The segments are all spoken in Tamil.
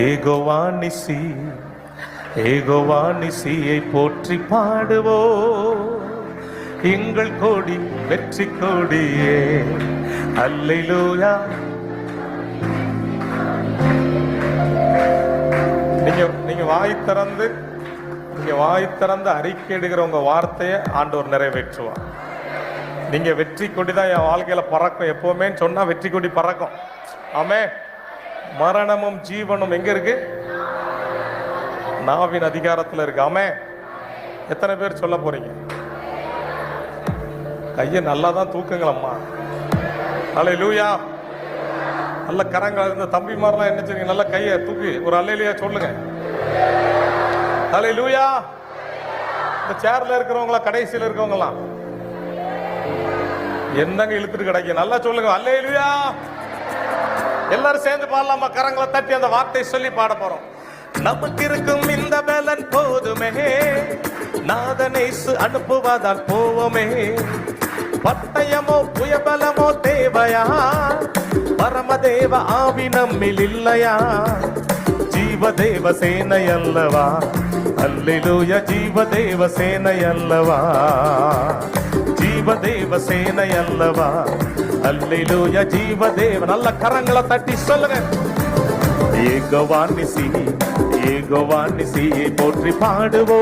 ஏகோவானிசி ஏகோவானிசியை போற்றி பாடுவோ, எங்கள் கோடி வெற்றி கோடியே. அல்லேலூயா. நீங்க வாய் திறந்து அறிக்கை எடுக்கிற உங்க வார்த்தையை ஆண்டவர் நிறைவேற்றுவார். நீங்க வெற்றி கொடி தான் என் வாழ்க்கையில பறக்கும் எப்பவுமே சொன்னா வெற்றி கொடி பறக்கும். ஆமே. மரணமும் ஜீவனும் எங்க இருக்கு? நாவின் அதிகாரத்தில் இருக்கு. ஆமே. எத்தனை பேர் சொல்ல போறீங்க? கையை நல்லா தான் தூக்குங்களம்மா. அல்லேலூயா. நல்ல கரங்கள் இருந்த தம்பி மாதிரிலாம் என்ன செய்யுங்க, நல்ல கையை தூக்கி ஒரு அல்லேலூயா சொல்லுங்க. அல்லேலூயா. இந்த சேர்ல இருக்கிறவங்களா கடைசியில் இருக்கவங்களாம் என்னங்க இழுத்துட்டு கிடைக்க நல்லா சொல்லுங்க. அல்லேலூயா. எல்லாரும் சேர்ந்து பாடலாமா? கரங்களை தட்டி அந்த வார்த்தை சொல்லி பாட போறோம். நமக்கு இருக்கும் இந்த பலன் போதுமே, நாதனேசு அனுப்புவதால் போவோமே. பட்டயமோ புயபலமோ தேவையா, பரமதேவ ஆவி நம்மில் இல்லையா? ஜீவதேவ சேனை அல்லவா? அல்லேலூயா. ஜீவதேவ சேனை அல்லவா? ஜீவதேவ சேனை அல்லவா? அல்லேலூயா. ஜீவதேவ. நல்ல கரங்களை தட்டி சொல்லுங்க. ஏகோவானிசி ஏகோவானிசியை போற்றி பாடுவோ,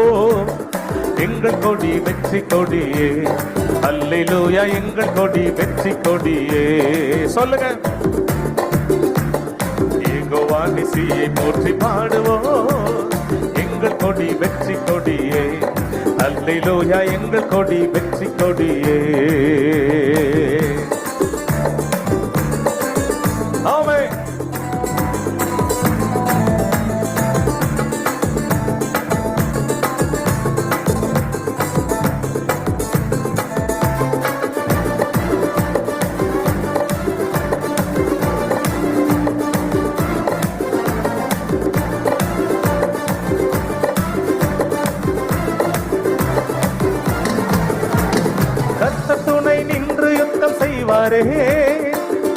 எங்கள் கொடி வெற்றி கொடியே. அல்லேலூயா. எங்கள் கொடி வெற்றி கொடியே. சொல்லுங்க. ஏகோவானிசியை போற்றி பாடுவோ, எங்கள் கொடி வெற்றி கொடியே. அல்லேலூயா. எங்கள் கொடி வெற்றி கொடியே. ஆமென்.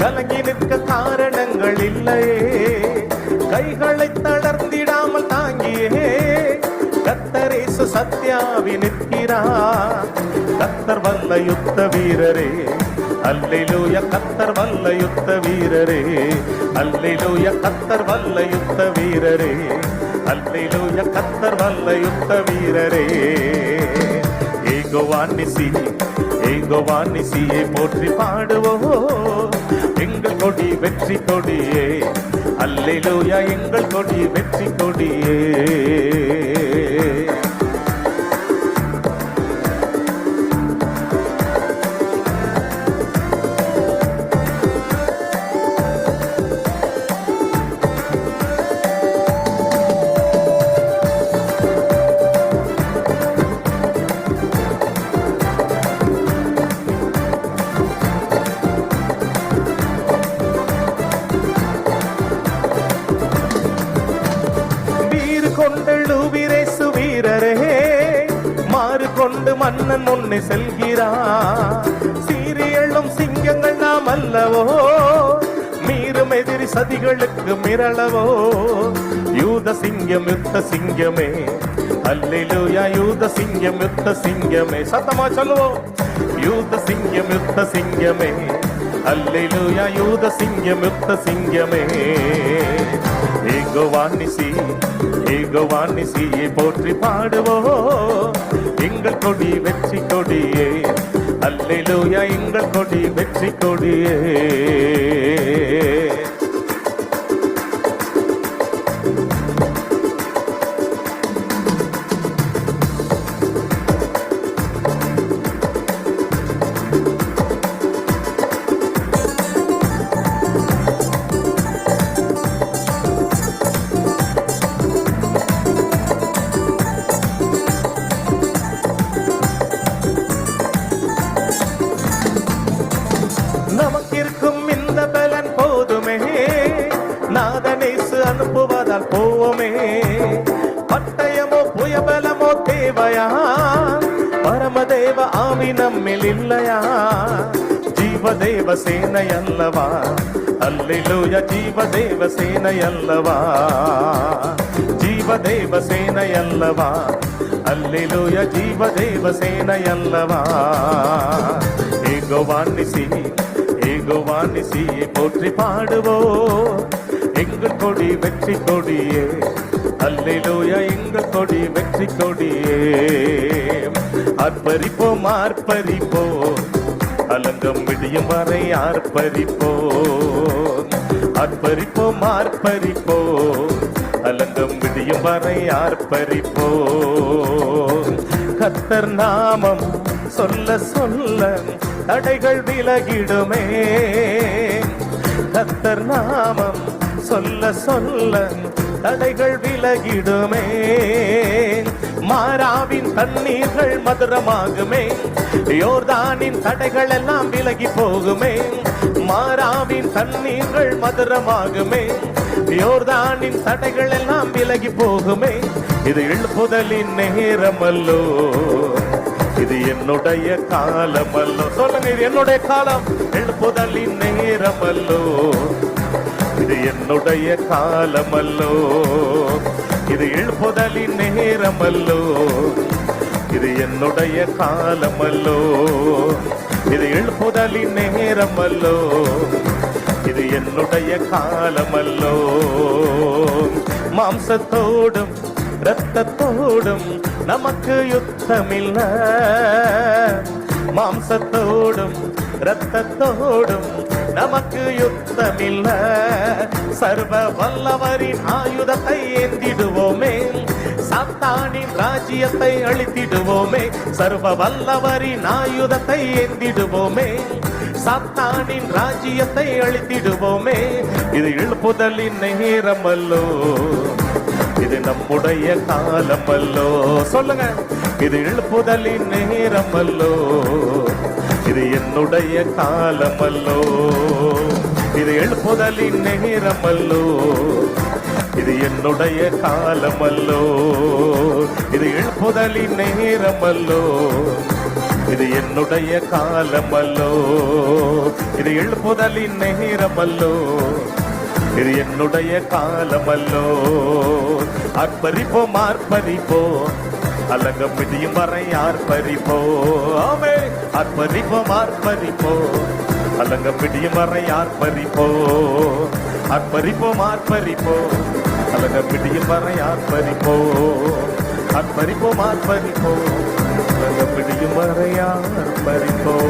கலங்கி நிற்க காரணங்கள் இல்லையே, கைகளை தளர்ந்திடாமல் தாங்கியே கர்த்தரேசு சத்யாவி நிற்கிறார். கர்த்தர் வல்ல யுத்த வீரரே. அல்லேலூயா. கர்த்தர் வல்ல யுத்த வீரரே. அல்லேலூயா. கர்த்தர் வல்ல யுத்த வீரரே. அல்லேலூயா. கர்த்தர் வல்ல யுத்த வீரரே. ஏகோவானிசி ஏகோவானிசியை போற்றி பாடுவோ, எங்கள் கொடி வெற்றி கொடியே. அல்லேலூயா. எங்கள் கொடி வெற்றி கொடியே. கொண்டெழுவீரேசு வீரரே, மாறு கொண்டு மன்னன் முன்னே செல்கிறார். சீரியலும் சிங்கங்கள் நாம் அல்லவோ, மீறும் எதிரி சதிகளுக்கு மிரளவோ. யூத சிங்கம் யுத்த சிங்கமே. அல்லேலூயா. யூத சிங்கம் யுத்த சிங்கமே. சத்தமா சொல்லுவோம். யூத சிங்கம் யுத்த சிங்கமே. அல்லேலூயா. யூத சிங்கம் யுத்த சிங்கமே. ஏகோவானிசி ஏகோவானிசியை போற்றி பாடுவோ, எங்கள் கொடி வெற்றி கொடியே. அல்லேலூயா. எங்கள் கொடி வெற்றி கொடியே. நமக்கிருக்கும் இந்த பலன் போதுமே, நாதனேசு அனுப்புவதால் போவோமே. பட்டயமோ புயபலமோ தேவையா, பரமதேவ ஆவி நம்மில் இல்லையா? ஜீவ ಜೀವದೇವ ಸೇನೆಯಲ್ಲವಾ, ಹಲ್ಲೆಲೂಯ ಜೀವದೇವ ಸೇನೆಯಲ್ಲವಾ, ಜೀವದೇವ ಸೇನೆಯಲ್ಲವಾ, ಹಲ್ಲೆಲೂಯ ಜೀವದೇವ ಸೇನೆಯಲ್ಲವಾ. ஏகோவானிசி போற்றி பாடுவோ, எங்கள் கொடி வெற்றி கொடியே, அல்லேலூயா எங்கள் கொடி வெற்றி கொடியே. ஆர்ப்பரிப்போம் ஆர்ப்பரிப்போம், அலங்கம் விடியும் வரை ஆர்ப்பரிப்போம், ஆர்ப்பரிப்போம் ஆர்ப்பரிப்போம், அலங்கம் விடியும் வரை ஆர்ப்பரிப்போம். கர்த்தர் நாமம் சொல்ல சொல்ல தடைகள் விலகிடுமே, கர்த்தர் நாமம் சொல்ல சொல்ல தடைகள் விலகிடுமே. மாராவின் தண்ணீர்கள் மதுரமாகுமே, யோர்தானின் தடைகள் எல்லாம் விலகி போகுமே. மாராவின் தண்ணீர்கள் மதுரமாகுமே, யோர்தானின் தடைகள் எல்லாம் விலகி போகுமே. இது எழுப்புதலின் நேரமல்லோ, இது என்னுடைய காலமல்லோ. சொல்லுங்க, இது என்னுடைய காலம். எழுப்புதலின் நேரமல்லோ, இது என்னுடைய காலமல்லோ, இது எழுப்புதலின் நேரமல்லோ, இது என்னுடைய காலமல்லோ, இது எழுப்புதலின் நேரமல்லோ, இது என்னுடைய காலமல்லோ. மாம்சத்தோடும் இரத்தத்தோடும் நமக்கு யுத்தமில்ல, மாம்சத்தோடும் இரத்தத்தோடும் நமக்கு யுத்தமில்ல. சர்வ வல்லவரின் ஆயுதத்தை ஏந்திடுவோமே, சாத்தானின் ராஜ்யத்தை அழித்திடுவோமே. சர்வ வல்லவரின் ஆயுதத்தை ஏந்திடுவோமே, சாத்தானின் ராஜ்யத்தை அழித்திடுவோமே. இது எழுப்புதலின் நேரமல்லோ, இது நம்முடைய காலமல்லோ. சொல்லுங்க, இது எழுப்புதலின் நேரமல்லோ, இது என்னுடைய காலமல்லோ, இது எழுப்புதலின் நேரமல்லோ, இது என்னுடைய காலமல்லோ, இது எழுப்புதலின் நேரமல்லோ, இது என்னுடைய காலமல்லோ, இது எழுப்புதலின் நேரமல்லோ, இது என்னுடைய காலமல்லோ. ஆர்ப்பரிப்போம் ஆர்ப்பரிப்போம், அலங்கம் விடியும் வரை ஆர்ப்பரிப்போம். ஆர்ப்பரிப்போம் ஆர்ப்பரிப்போம், அலங்கம் விடியும் வரை ஆர்ப்பரிப்போம். ஆர்ப்பரிப்போம் ஆர்ப்பரிப்போம், அலங்கம் விடியும் வரை ஆர்ப்பரிப்போம். ஆர்ப்பரிப்போம் ஆர்ப்பரிப்போம், அலங்கம் விடியும் வரை ஆர்ப்பரிப்போம்.